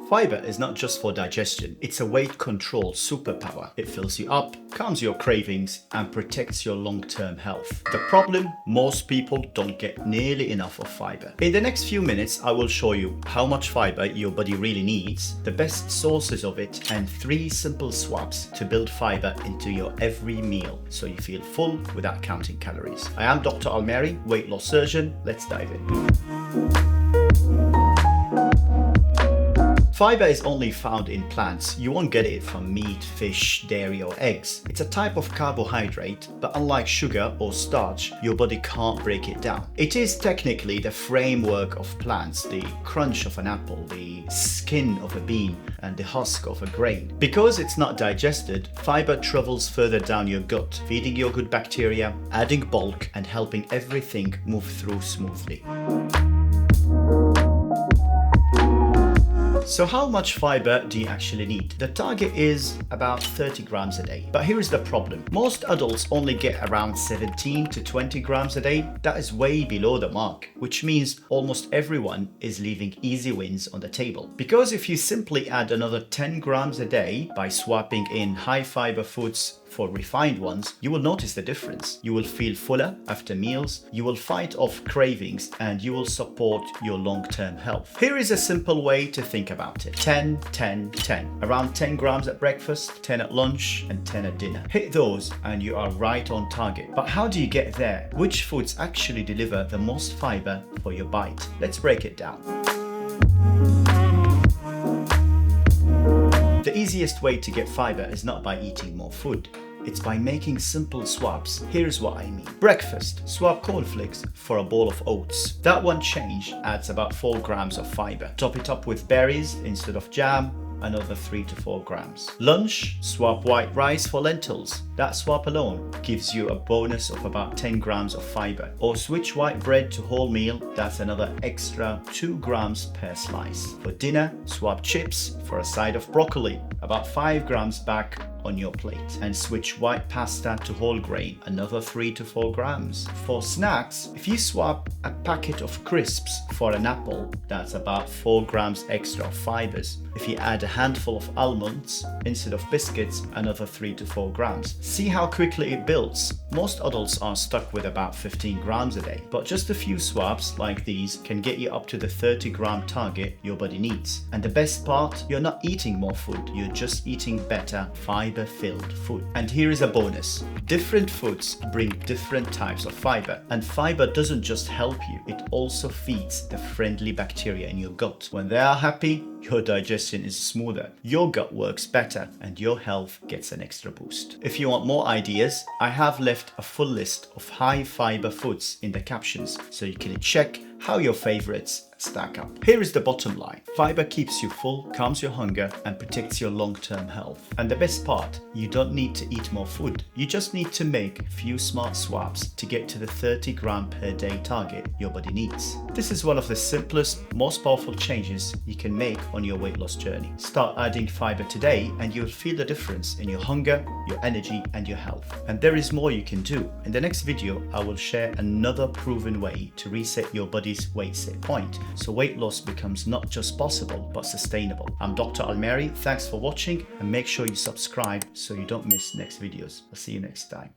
Fiber is not just for digestion, it's a weight control superpower. It fills you up, calms your cravings, and protects your long-term health. The problem, most people don't get nearly enough of fiber. In the next few minutes, I will show you how much fiber your body really needs, the best sources of it, and 3 simple swaps to build fiber into your every meal so you feel full without counting calories. I am Dr. Almerie, weight loss surgeon. Let's dive in. Fiber is only found in plants. You won't get it from meat, fish, dairy or eggs. It's a type of carbohydrate, but unlike sugar or starch, your body can't break it down. It is technically the framework of plants, the crunch of an apple, the skin of a bean, and the husk of a grain. Because it's not digested, fiber travels further down your gut, feeding your good bacteria, adding bulk, and helping everything move through smoothly. So how much fiber do you actually need? The target is about 30 grams a day. But here is the problem. Most adults only get around 17 to 20 grams a day. That is way below the mark, which means almost everyone is leaving easy wins on the table. Because if you simply add another 10 grams a day by swapping in high fiber foods for refined ones, you will notice the difference. You will feel fuller after meals, you will fight off cravings, and you will support your long-term health. Here is a simple way to think about it. 10, 10, 10. Around 10 grams at breakfast, 10 at lunch, and 10 at dinner. Hit those and you are right on target. But how do you get there? Which foods actually deliver the most fiber for your bite? Let's break it down. The easiest way to get fiber is not by eating more food. It's by making simple swaps. Here's what I mean. Breakfast, swap cornflakes for a bowl of oats. That one change adds about 4 grams of fiber. Top it up with berries instead of jam, another 3 to 4 grams. Lunch, swap white rice for lentils. That swap alone gives you a bonus of about 10 grams of fiber. Or switch white bread to wholemeal, that's another extra 2 grams per slice. For dinner, swap chips for a side of broccoli, about 5 grams back on your plate. And switch white pasta to whole grain, another 3 to 4 grams. For snacks, if you swap a packet of crisps for an apple, that's about 4 grams extra of fibers. If you add a handful of almonds instead of biscuits, another 3 to 4 grams. See how quickly it builds. Most adults are stuck with about 15 grams a day, but just a few swaps like these can get you up to the 30 gram target your body needs. And the best part, you're not eating more food, you're just eating better fiber-filled food. And here is a bonus. Different foods bring different types of fiber, and fiber doesn't just help you, it also feeds the friendly bacteria in your gut. When they are happy, your digestion is smoother, your gut works better, and your health gets an extra boost. If you want more ideas, I have left a full list of high fiber foods in the captions so you can check how your favorites stack up. Here is the bottom line. Fiber keeps you full, calms your hunger, and protects your long-term health. And the best part, you don't need to eat more food. You just need to make a few smart swaps to get to the 30 gram per day target your body needs. This is one of the simplest, most powerful changes you can make on your weight loss journey. Start adding fiber today and you'll feel the difference in your hunger, your energy, and your health. And there is more you can do. In the next video, I will share another proven way to reset your body's weight set point, so weight loss becomes not just possible, but sustainable. I'm Dr. Almerie. Thanks for watching, and make sure you subscribe so you don't miss next videos. I'll see you next time.